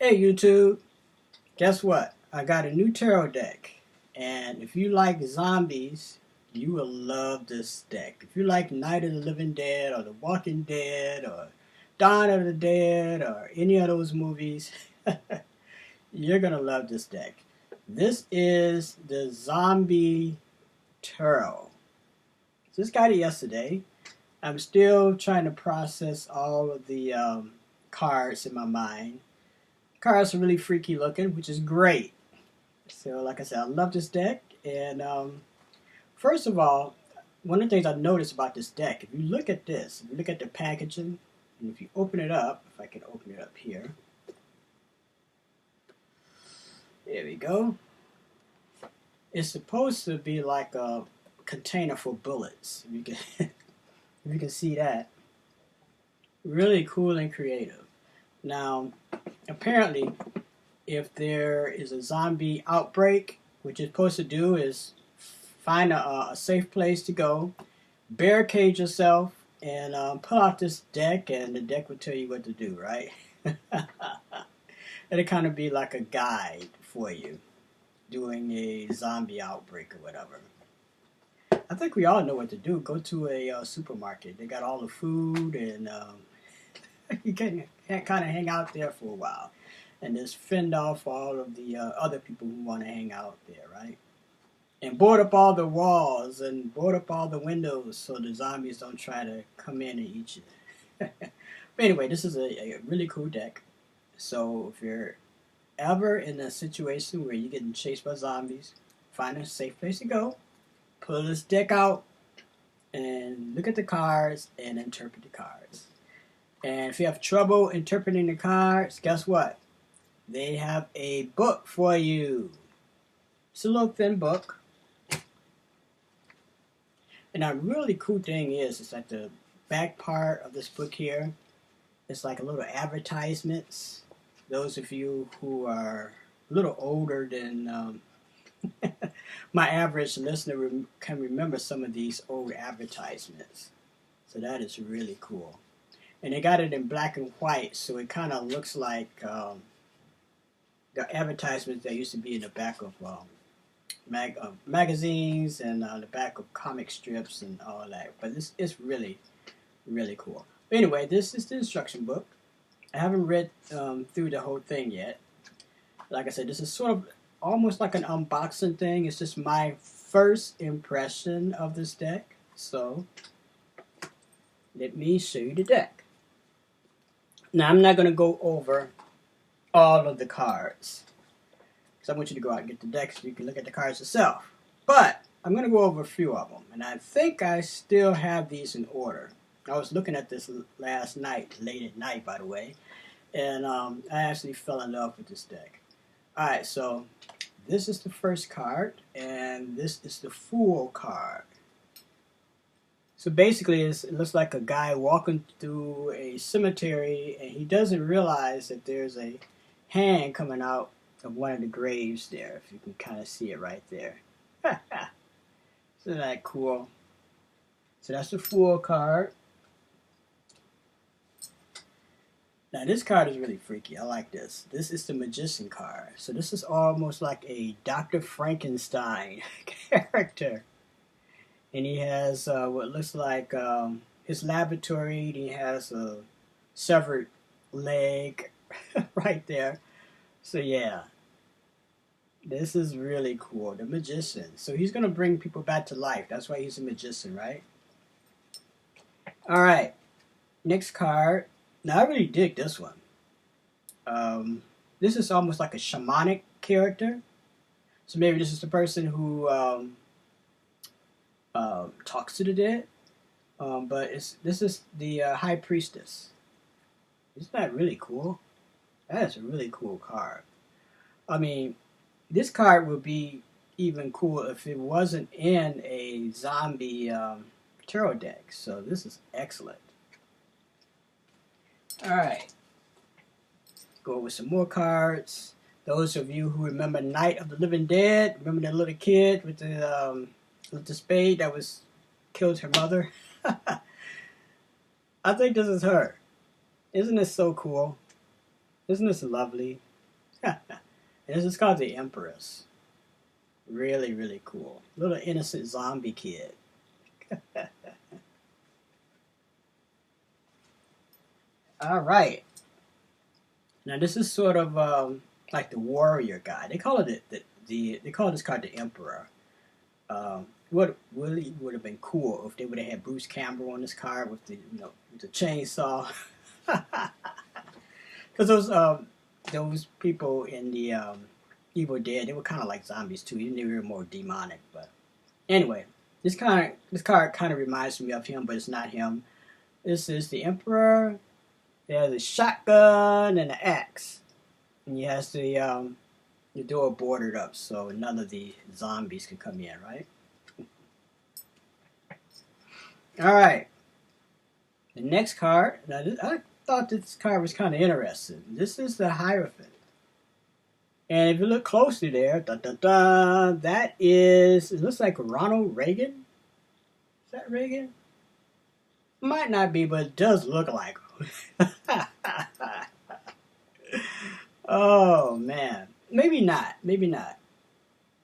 Hey YouTube, guess what? I got a new tarot deck, and if you like zombies, you will love this deck. If you like Night of the Living Dead or The Walking Dead or Dawn of the Dead or any of those movies, you're gonna love this deck. This is the Zombie Tarot. Just got it yesterday. I'm still trying to process all of the cards in my mind. Cards are really freaky looking, which is great. So, like I said, I love this deck. And first of all, one of the things I noticed about this deck, if you look at this, if you look at the packaging, and if you open it up, if I can open it up here, there we go. It's supposed to be like a container for bullets. If you can, if you can see that, really cool and creative. Now, apparently, if there is a zombie outbreak, what you're supposed to do is find a safe place to go, barricade yourself, and pull out this deck, and the deck will tell you what to do, right? It'll kind of be like a guide for you doing a zombie outbreak or whatever. I think we all know what to do. Go to a supermarket. They got all the food, and you can kind of hang out there for a while and just fend off all of the other people who want to hang out there, right? And board up all the walls and board up all the windows so the zombies don't try to come in and eat you. But anyway, this is a really cool deck. So if you're ever in a situation where you're getting chased by zombies, find a safe place to go, pull this deck out, and look at the cards and interpret the cards. And if you have trouble interpreting the cards, guess what? They have a book for you. It's a little thin book. And a really cool thing is that the back part of this book here is like a little advertisements. Those of you who are a little older than my average listener can remember some of these old advertisements. So that is really cool. And they got it in black and white, so it kind of looks like the advertisements that used to be in the back of magazines and the back of comic strips and all that. But it's really, really cool. But anyway, this is the instruction book. I haven't read through the whole thing yet. Like I said, this is sort of almost like an unboxing thing. It's just my first impression of this deck. So let me show you the deck. Now, I'm not going to go over all of the cards, because I want you to go out and get the deck so you can look at the cards yourself. But I'm going to go over a few of them, and I think I still have these in order. I was looking at this last night, late at night, by the way, and I actually fell in love with this deck. Alright, so this is the first card, and this is the Fool card. So basically, it looks like a guy walking through a cemetery, and he doesn't realize that there's a hand coming out of one of the graves there, if you can kind of see it right there. Isn't that cool? So that's the Fool card. Now this card is really freaky. I like this. This is the Magician card. So this is almost like a Dr. Frankenstein character. And he has what looks like his laboratory. He has a severed leg right there. So yeah, this is really cool. The Magician. So he's going to bring people back to life. That's why he's a magician, right? All right. Next card. Now I really dig this one. This is almost like a shamanic character. So maybe this is the person who talks to the dead. But this is the High Priestess. Isn't that really cool? That is a really cool card. I mean, this card would be even cool if it wasn't in a zombie tarot deck. So this is excellent. Alright. Go with some more cards. Those of you who remember Night of the Living Dead, remember that little kid with the spade that was killed her mother? I think this is her. Isn't this so cool? Isn't this lovely? And this is called the Empress. Really, really cool. Little innocent zombie kid. All right. Now this is sort of like the warrior guy. They call it they call this card the Emperor. What really would have been cool if they would have had Bruce Campbell on this card with the with the chainsaw. Because those people in the Evil Dead, they were kind of like zombies too. Even they were more demonic. But anyway, this card kind of reminds me of him, but it's not him. This is the Emperor. There's a shotgun and an axe, and he has the door boarded up so none of the zombies can come in. Right. All right. The next card. Now I thought this card was kind of interesting. This is the Hierophant. And if you look closely there, that is, it looks like Ronald Reagan. Is that Reagan? Might not be, but it does look like him. Oh, man. Maybe not. Maybe not.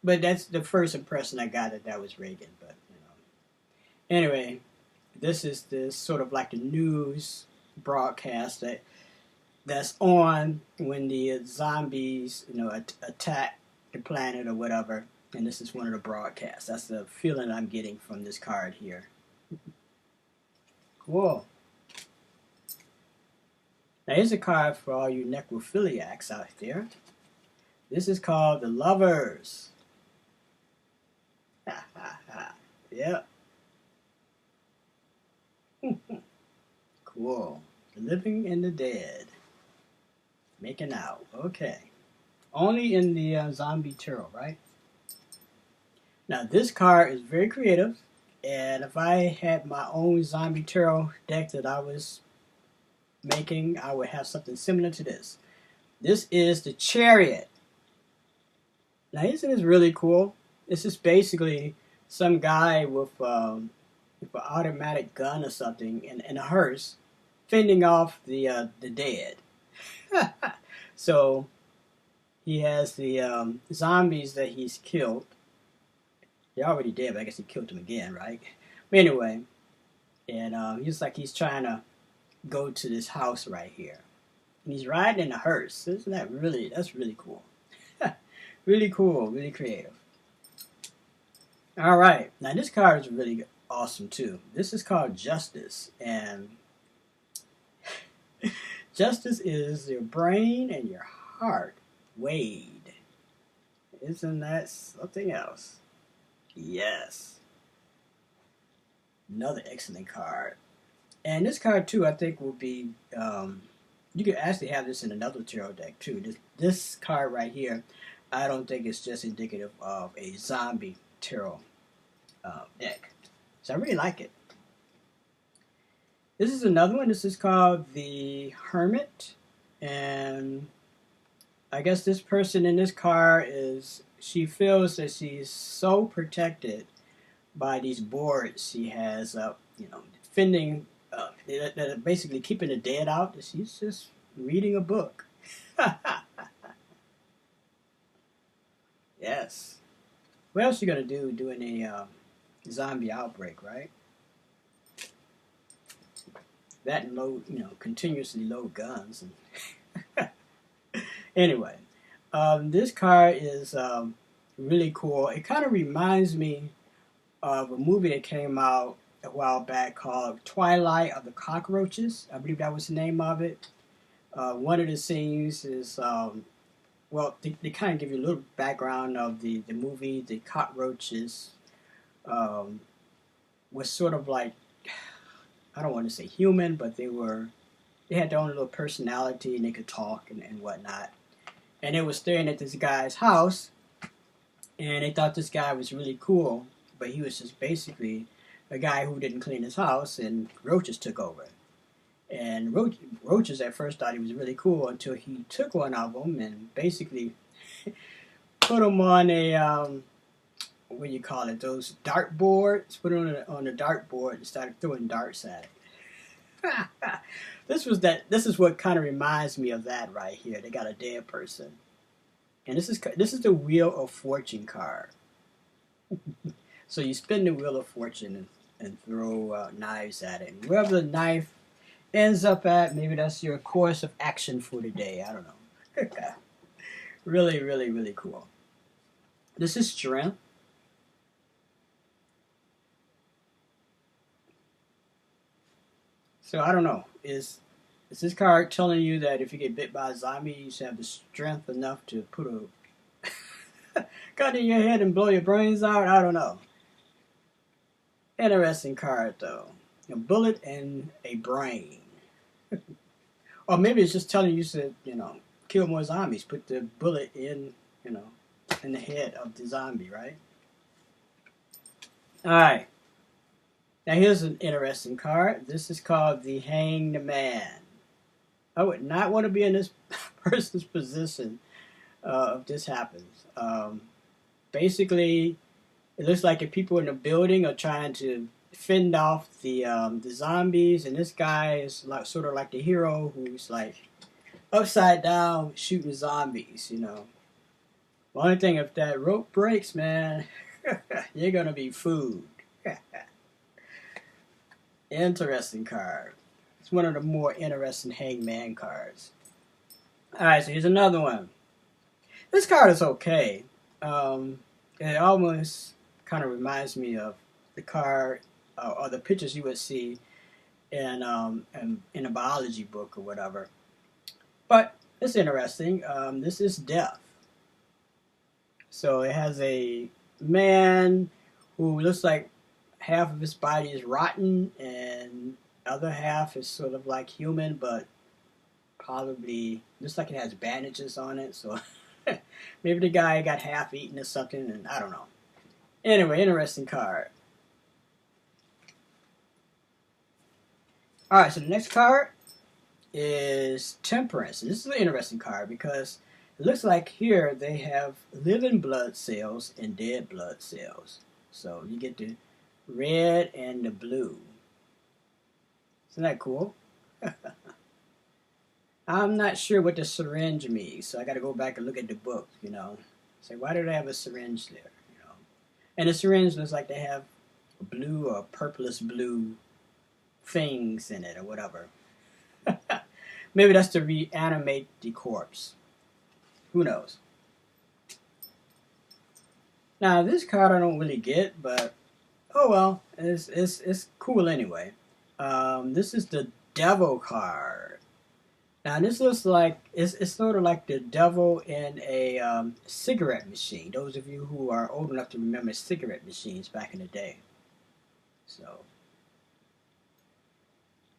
But that's the first impression I got that was Reagan. But, Anyway, this is this sort of like the news broadcast that's on when the zombies, attack the planet or whatever. And this is one of the broadcasts. That's the feeling I'm getting from this card here. Cool. Now here's a card for all you necrophiliacs out there. This is called the Lovers. Yep. Cool. The living and the dead. Making out. Okay. Only in the zombie tarot, right? Now this card is very creative. And if I had my own zombie tarot deck that I was making, I would have something similar to this. This is the Chariot. Now isn't this really cool? This is basically some guy with an automatic gun or something in a hearse fending off the dead. So he has the zombies that he's killed. They're already dead, but I guess he killed them again, right? But anyway, and he's trying to go to this house right here. And he's riding in a hearse. Isn't that really, that's really cool. Really cool, really creative. All right, now this card is really awesome too. This is called Justice, and Justice is your brain and your heart weighed. Isn't that something else? Yes. Another excellent card. And this card too, I think will be, you could actually have this in another tarot deck too. This card right here, I don't think it's just indicative of a zombie tarot deck. So I really like it. This is another one. This is called the Hermit. And I guess this person in this card she feels that she's so protected by these boards she has up, defending, that are basically keeping the dead out, that she's just reading a book. Yes. What else are you going to do during a zombie outbreak, right? That and load, continuously load guns. And anyway, this card is really cool. It kind of reminds me of a movie that came out a while back called Twilight of the Cockroaches. I believe that was the name of it. One of the scenes is, they kind of give you a little background of the movie. The cockroaches was sort of like, I don't want to say human, but they had their own little personality and they could talk and whatnot. And they were staring at this guy's house, and they thought this guy was really cool, but he was just basically a guy who didn't clean his house, and roaches took over. And roaches at first thought he was really cool until he took one of them and basically put him on a, what do you call it, those dart boards, put it on a dart board and started throwing darts at it. This is what kind of reminds me of that right here. They got a dead person And this is the Wheel of Fortune card. So you spin the Wheel of Fortune and throw knives at it. And wherever the knife ends up at, maybe that's your course of action for the day. I don't know. Really, really, really cool. This is strength. So I don't know. Is this card telling you that if you get bit by a zombie, you should have the strength enough to put a gun in your head and blow your brains out? I don't know. Interesting card though. A bullet and a brain. Or maybe it's just telling you to, kill more zombies. Put the bullet you know, in the head of the zombie, right? Alright. Now here's an interesting card. This is called the Hanged Man. I would not want to be in this person's position if this happens. Basically, it looks like the people in the building are trying to fend off the zombies, and this guy is like sort of like the hero who's like upside down shooting zombies. The only thing, if that rope breaks, man, you're gonna be food. Interesting card. It's one of the more interesting Hangman cards. Alright, so here's another one. This card is okay. It almost kind of reminds me of the card or the pictures you would see in a biology book or whatever. But it's interesting. This is death. So it has a man who looks like half of his body is rotten and other half is sort of like human, but probably looks like it has bandages on it. So maybe the guy got half eaten or something, and I don't know. Anyway, interesting card. Alright, so the next card is Temperance. And this is an interesting card because it looks like here they have living blood cells and dead blood cells. So you get the red and the blue. Isn't that cool? I'm not sure what the syringe means, so I got to go back and look at the book. Say, why do they have a syringe there? And the syringe looks like they have blue or purplish blue things in it or whatever. Maybe that's to reanimate the corpse. Who knows? Now this card I don't really get, but oh well, it's cool anyway. This is the Devil card. Now this looks like it's sort of like the devil in a cigarette machine. Those of you who are old enough to remember cigarette machines back in the day. So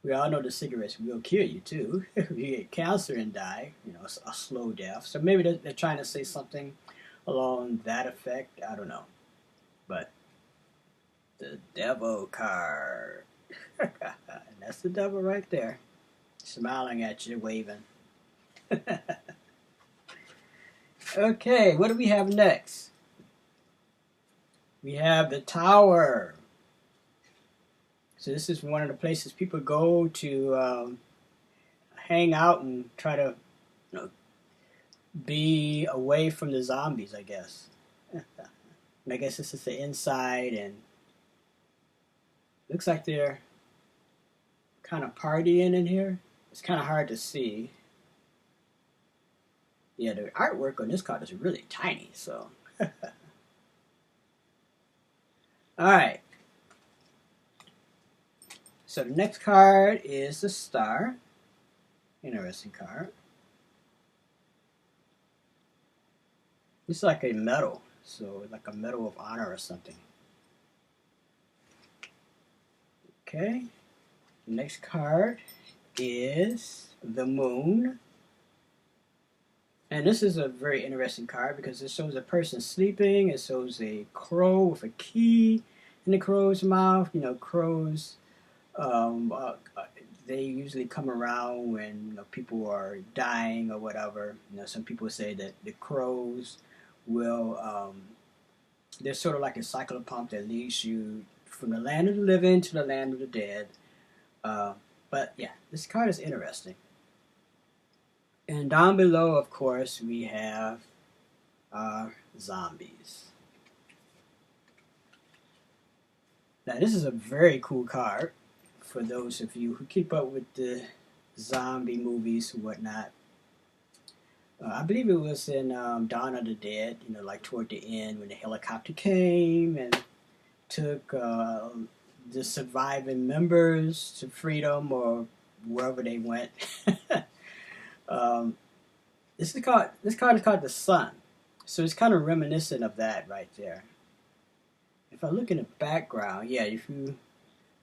we all know the cigarettes will kill you too. If you get cancer and die, a slow death. So maybe they're trying to say something along that effect. I don't know. But the Devil card. That's the devil right there. Smiling at you, waving. Okay, what do we have next? We have the Tower. So this is one of the places people go to hang out and try to be away from the zombies, I guess. And I guess this is the inside, and looks like they're kind of partying in here. It's kind of hard to see. Yeah, the artwork on this card is really tiny, so. Alright. So the next card is the Star. Interesting card. It's like a medal, so like a medal of honor or something. Okay. The next card is the Moon. And this is a very interesting card because it shows a person sleeping. It shows a crow with a key in the crow's mouth. Crows, they usually come around when people are dying or whatever. Some people say that the crows will, they're sort of like a cyclopump that leads you from the land of the living to the land of the dead. But yeah, this card is interesting. And down below, of course, we have are zombies. Now this is a very cool card for those of you who keep up with the zombie movies and whatnot. I believe it was in Dawn of the Dead, you know, like toward the end when the helicopter came and took the surviving members to freedom or wherever they went. um, this card is called the Sun, so it's kind of reminiscent of that right there. If I look in the background, yeah, if you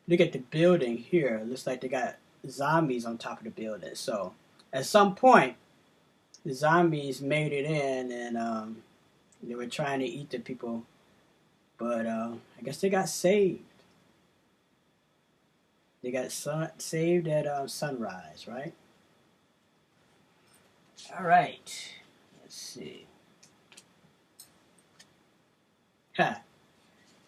look at the building here, it looks like they got zombies on top of the building. So at some point, the zombies made it in, and they were trying to eat the people, but I guess they got saved. They got saved at sunrise, right? All right. Let's see. Ha.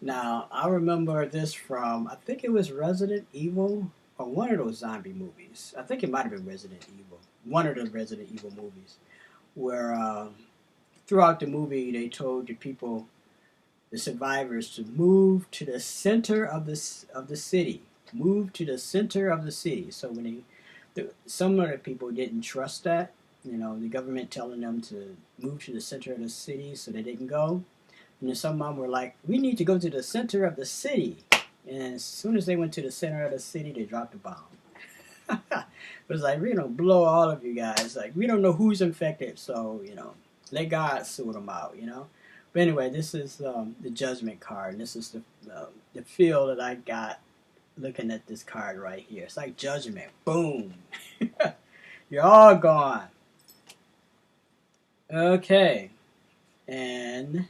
Now, I remember this from, I think it was Resident Evil, or one of those zombie movies. I think it might have been Resident Evil. One of the Resident Evil movies. Where throughout the movie they told the people, the survivors, to move to the center of the city. Move to the center of the city. So when some of the people didn't trust that, you know, the government telling them to move to the center of the city so they didn't go. And then some of them were like, we need to go to the center of the city. And as soon as they went to the center of the city, they dropped a bomb. It was like, we're going to blow all of you guys. Like, we don't know who's infected, so, you know, let God sort them out, you know. But anyway, this is the Judgment card. And this is the feel that I got looking at this card right here. It's like Judgment. Boom. You're all gone. Okay. And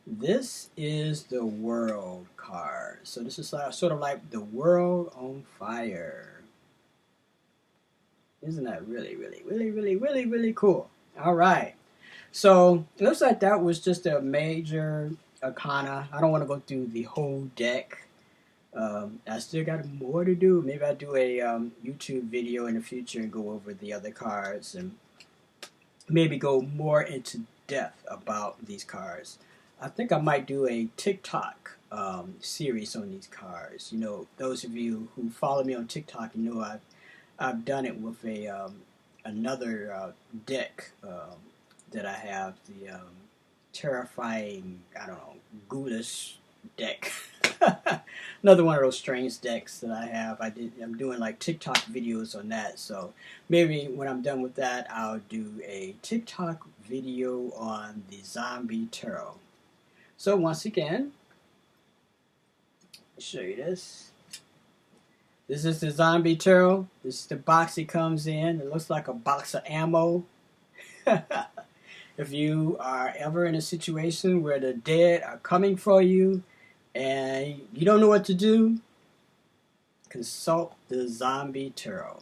this is the World card. So this is sort of like the world on fire. Isn't that really cool? All right. So it looks like that was just a major arcana. I don't want to go through the whole deck. I still got more to do. Maybe I'll do a YouTube video in the future and go over the other cards and maybe go more into depth about these cards. I think I might do a TikTok series on these cards. You know, those of you who follow me on TikTok, you know I've done it with a another deck that I have, the terrifying, I don't know, ghoulish deck. Another one of those strange decks that I have. I'm doing like TikTok videos on that, so maybe when I'm done with that, I'll do a TikTok video on the Zombie Tarot. So once again, I'll show you this. This is the Zombie Tarot. This is the box it comes in. It looks like a box of ammo. If you are ever in a situation where the dead are coming for you and you don't know what to do, consult the Zombie Tarot.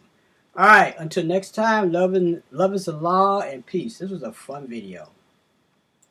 Alright, until next time, love is the law and peace. This was a fun video.